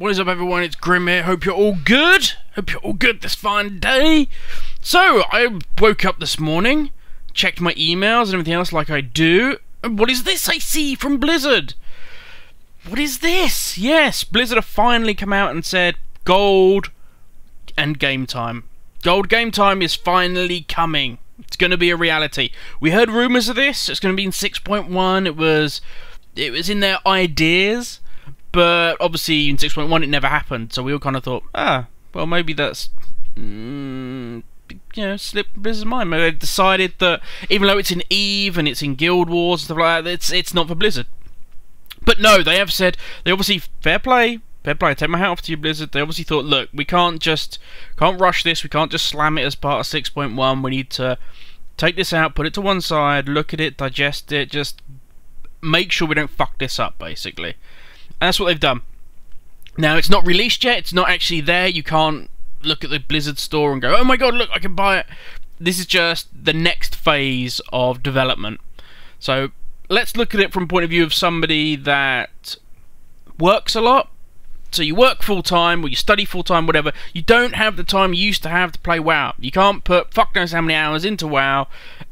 What is up, everyone? It's Grim here. Hope you're all good. Hope you're all good this fine day. So, I woke up this morning, checked my emails and everything else like I do. And what is this I see from Blizzard? What is this? Yes, Blizzard have finally come out and said gold and game time. Gold game time is finally coming. It's going to be a reality. We heard rumours of this. It's going to be in 6.1. It was in their ideas. But obviously in 6.1 it never happened, so we all kind of thought, well maybe that's, slipped Blizzard's mind. Maybe they've decided that even though it's in EVE and it's in Guild Wars and stuff like that, it's not for Blizzard. But no, they have said, they obviously, fair play, I take my hat off to you, Blizzard. They obviously thought, look, we can't rush this, we can't just slam it as part of 6.1, we need to take this out, put it to one side, look at it, digest it, just make sure we don't fuck this up, basically. And that's what they've done. Now, it's not released yet. It's not actually there. You can't look at the Blizzard store and go, oh my god, look, I can buy it. This is just the next phase of development. So, let's look at it from the point of view of somebody that works a lot. So, you work full-time, or you study full-time, whatever. You don't have the time you used to have to play WoW. You can't put fuck knows how many hours into WoW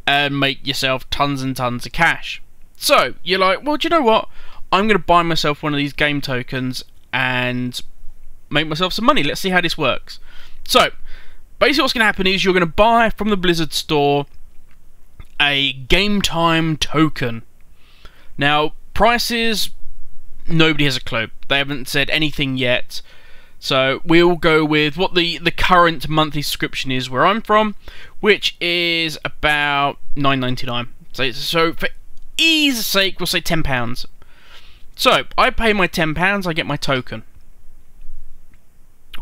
and make yourself tons and tons of cash. So, you're like, well, do you know what? I'm going to buy myself one of these game tokens and make myself some money. Let's see how this works. So, basically what's going to happen is you're going to buy from the Blizzard store a game time token. Now, prices, nobody has a clue. They haven't said anything yet. So, we'll go with what the current monthly subscription is where I'm from, which is about $9.99. So for ease's sake, we'll say £10. So, I pay my £10, I get my token.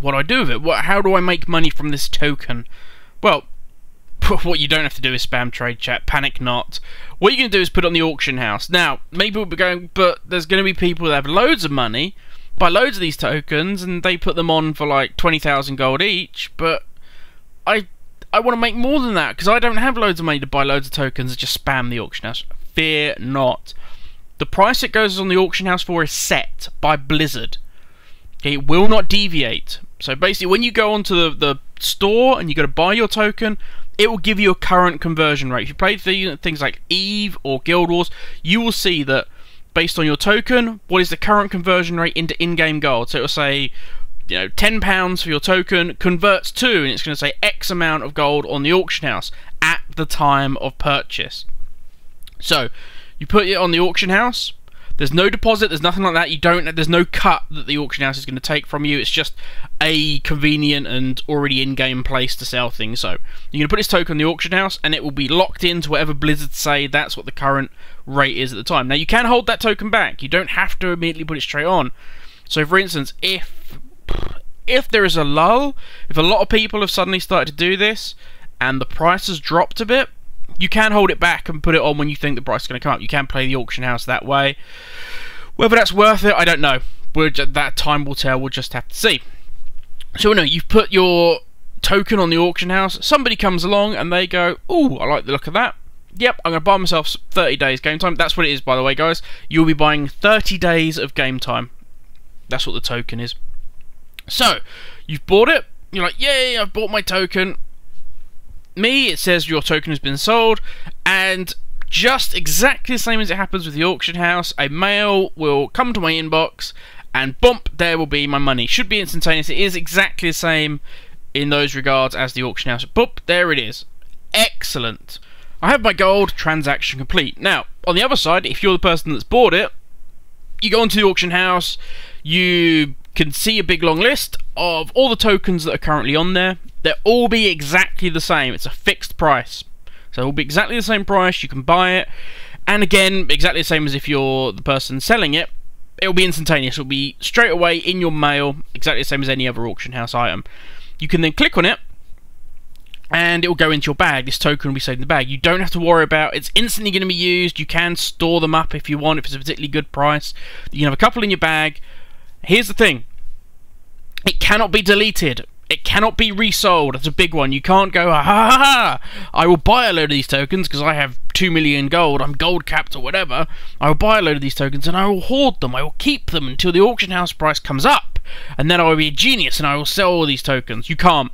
What do I do with it? How do I make money from this token? Well, what you don't have to do is spam trade chat, panic not. What you're going to do is put it on the auction house. Now, maybe we'll be going, but there's going to be people that have loads of money, buy loads of these tokens, and they put them on for like 20,000 gold each, but I want to make more than that, because I don't have loads of money to buy loads of tokens and just spam the auction house. Fear not. The price it goes on the auction house for is set by Blizzard. Okay, it will not deviate. So basically, when you go onto the store and you go to buy your token, it will give you a current conversion rate. If you play things like EVE or Guild Wars, you will see that based on your token, what is the current conversion rate into in-game gold. So it will say, £10 for your token converts to, and it's going to say X amount of gold on the auction house at the time of purchase. So you put it on the auction house. There's no deposit. There's nothing like that. There's no cut that the auction house is going to take from you. It's just a convenient and already in-game place to sell things. So you're going to put this token on the auction house, and it will be locked into whatever Blizzard say. That's what the current rate is at the time. Now you can hold that token back. You don't have to immediately put it straight on. So for instance, if there is a lull, if a lot of people have suddenly started to do this, and the price has dropped a bit, you can hold it back and put it on when you think the price is going to come up. You can play the auction house that way. Whether that's worth it, I don't know. That time will tell. We'll just have to see. So, no, you've put your token on the auction house. Somebody comes along and they go, ooh, I like the look of that. Yep, I'm going to buy myself 30 days game time. That's what it is, by the way, guys. You'll be buying 30 days of game time. That's what the token is. So, you've bought it. You're like, yay, I've bought my token. It says your token has been sold, and just exactly the same as it happens with the auction house, a mail will come to my inbox, and bump, there will be my money. Should be instantaneous. It is exactly the same in those regards as the auction house. Bump, there it is. Excellent. I have my gold, transaction complete. Now, on the other side, if you're the person that's bought it, you go onto the auction house, you can see a big long list of all the tokens that are currently on there. They'll all be exactly the same. It's a fixed price. So it will be exactly the same price. You can buy it. And again, exactly the same as if you're the person selling it. It will be instantaneous. It will be straight away in your mail. Exactly the same as any other auction house item. You can then click on it, and it will go into your bag. This token will be saved in the bag. You don't have to worry about it's instantly going to be used. You can store them up if you want, if it's a particularly good price. You can have a couple in your bag. Here's the thing. It cannot be deleted. It cannot be resold. That's a big one. You can't go, ha ha ha, I will buy a load of these tokens because I have 2 million gold, I'm gold capped or whatever. I will buy a load of these tokens and I will hoard them. I will keep them until the auction house price comes up. And then I will be a genius and I will sell all these tokens. You can't.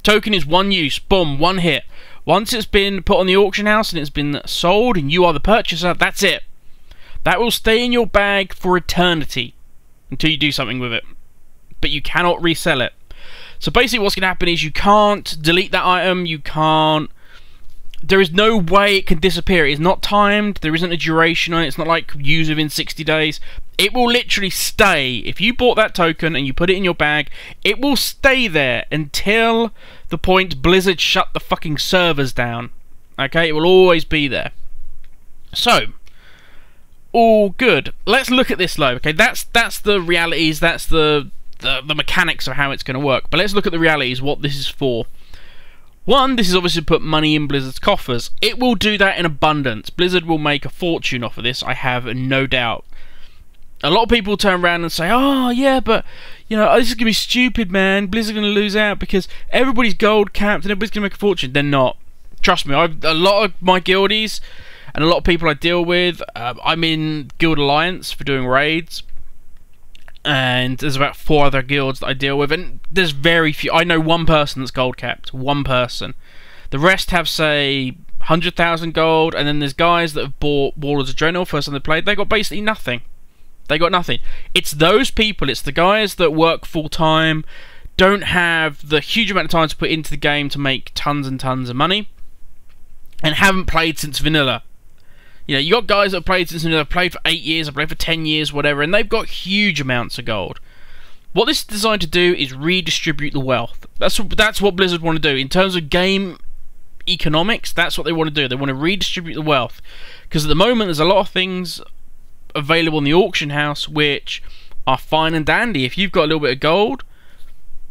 Token is one use. Boom. One hit. Once it's been put on the auction house and it's been sold and you are the purchaser, that's it. That will stay in your bag for eternity until you do something with it. But you cannot resell it. So basically what's going to happen is you can't delete that item, you can't... There is no way it can disappear. It is not timed, there isn't a duration on it, it's not like use within 60 days. It will literally stay. If you bought that token and you put it in your bag, it will stay there until the point Blizzard shut the fucking servers down. Okay, it will always be there. So, all good. Let's look at this though. Okay, that's the realities, that's the mechanics of how it's going to work. But let's look at the realities, what this is for. One, this is obviously to put money in Blizzard's coffers. It will do that in abundance. Blizzard will make a fortune off of this, I have no doubt. A lot of people turn around and say, oh yeah, but you know, this is going to be stupid, man. Blizzard's going to lose out because everybody's gold capped and everybody's going to make a fortune. They're not. Trust me, a lot of my guildies and a lot of people I deal with, I'm in Guild Alliance for doing raids. And there's about 4 other guilds that I deal with, and there's very few. I know one person that's gold capped, one person. The rest have, say, 100,000 gold, and then there's guys that have bought Warlords of Draenor first time they played. They got basically nothing. They got nothing. It's those people, it's the guys that work full time, don't have the huge amount of time to put into the game to make tons and tons of money, and haven't played since vanilla. You know, you got guys that have played since they've played for 8 years, have played for 10 years, whatever, and they've got huge amounts of gold. What this is designed to do is redistribute the wealth. That's what Blizzard want to do. In terms of game economics, that's what they want to do. They want to redistribute the wealth. Because at the moment, there's a lot of things available in the auction house which are fine and dandy. If you've got a little bit of gold,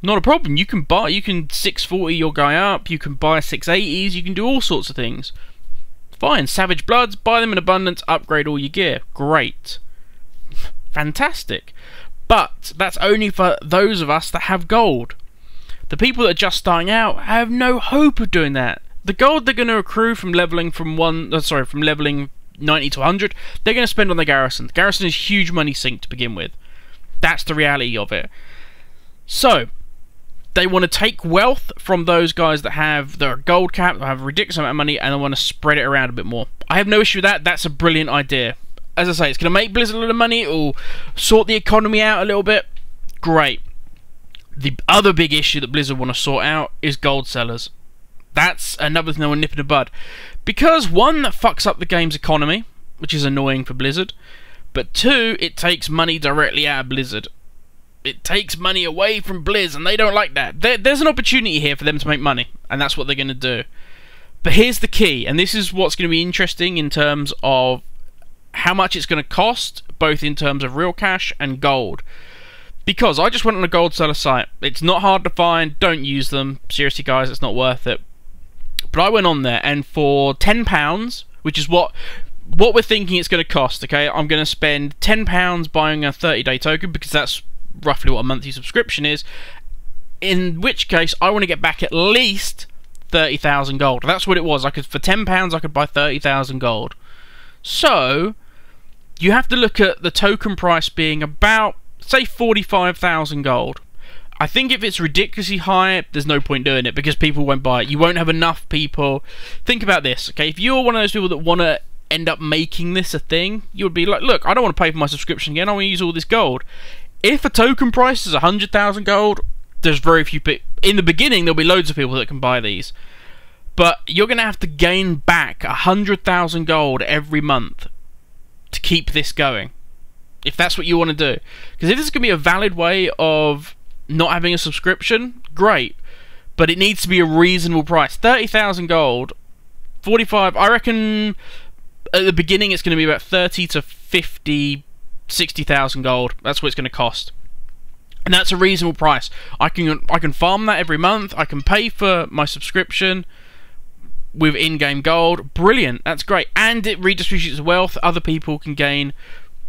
not a problem. You can buy, you can 640 your guy up, you can buy 680s, you can do all sorts of things. Fine, Savage Bloods, buy them in abundance, upgrade all your gear. Great. Fantastic. But that's only for those of us that have gold. The people that are just starting out have no hope of doing that. The gold they're going to accrue from leveling from leveling 90 to 100, they're going to spend on the garrison. The garrison is huge money sink to begin with. That's the reality of it. So, they want to take wealth from those guys that have their gold cap, that have a ridiculous amount of money, and they want to spread it around a bit more. I have no issue with that. That's a brilliant idea. As I say, it's going to make Blizzard a little money. It will sort the economy out a little bit. Great. The other big issue that Blizzard want to sort out is gold sellers. That's another thing they want to nip in the bud. Because, one, that fucks up the game's economy, which is annoying for Blizzard. But two, it takes money directly out of Blizzard. It takes money away from Blizz, and they don't like that. There's an opportunity here for them to make money, and that's what they're going to do. But here's the key, and this is what's going to be interesting in terms of how much it's going to cost, both in terms of real cash and gold. Because I just went on a gold seller site. It's not hard to find. Don't use them. Seriously, guys, it's not worth it. But I went on there, and for £10, which is what we're thinking it's going to cost, okay, I'm going to spend £10 buying a 30-day token, because that's roughly what a monthly subscription is, in which case I want to get back at least 30,000 gold. That's what it was. For £10 I could buy 30,000 gold. So you have to look at the token price being about, say, 45,000 gold. I think if it's ridiculously high, there's no point doing it because people won't buy it. You won't have enough people. Think about this, okay? If you're one of those people that want to end up making this a thing, you would be like, look, I don't want to pay for my subscription again, I want to use all this gold. If a token price is 100,000 gold, there's very few people. In the beginning, there'll be loads of people that can buy these. But you're going to have to gain back 100,000 gold every month to keep this going. If that's what you want to do. Because if this is going to be a valid way of not having a subscription, great. But it needs to be a reasonable price. 30,000 gold, 45, I reckon at the beginning it's going to be about 30 to 50, 60,000 gold. That's what it's going to cost, and that's a reasonable price. I can farm that every month. I can pay for my subscription with in-game gold. Brilliant. That's great, and it redistributes wealth. Other people can gain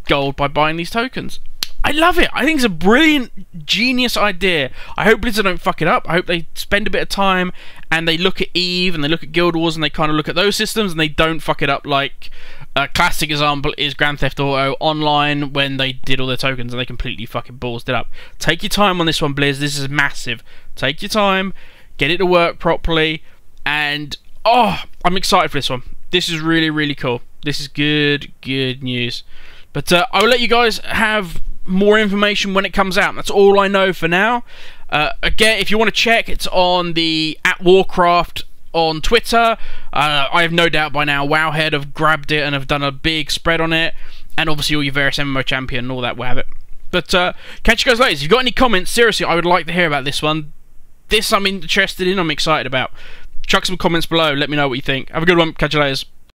gold by buying these tokens. I love it. I think it's a brilliant, genius idea. I hope Blizzard don't fuck it up. I hope they spend a bit of time and they look at EVE and they look at Guild Wars and they kind of look at those systems and they don't fuck it up like a classic example is Grand Theft Auto Online when they did all their tokens and they completely fucking ballsed it up. Take your time on this one, Blizz. This is massive. Take your time, get it to work properly, and oh, I'm excited for this one. This is really, really cool. This is good news. But I will let you guys have more information when it comes out. That's all I know for now. Again, if you want to check, it's on the @Warcraft on Twitter. I have no doubt by now Wowhead have grabbed it and have done a big spread on it, and obviously all your various MMO champion and all that will have it. But catch you guys later. If you've got any comments, seriously, I would like to hear about this one. This I'm interested in, I'm excited about. Chuck some comments below, let me know what you think. Have a good one, catch you later.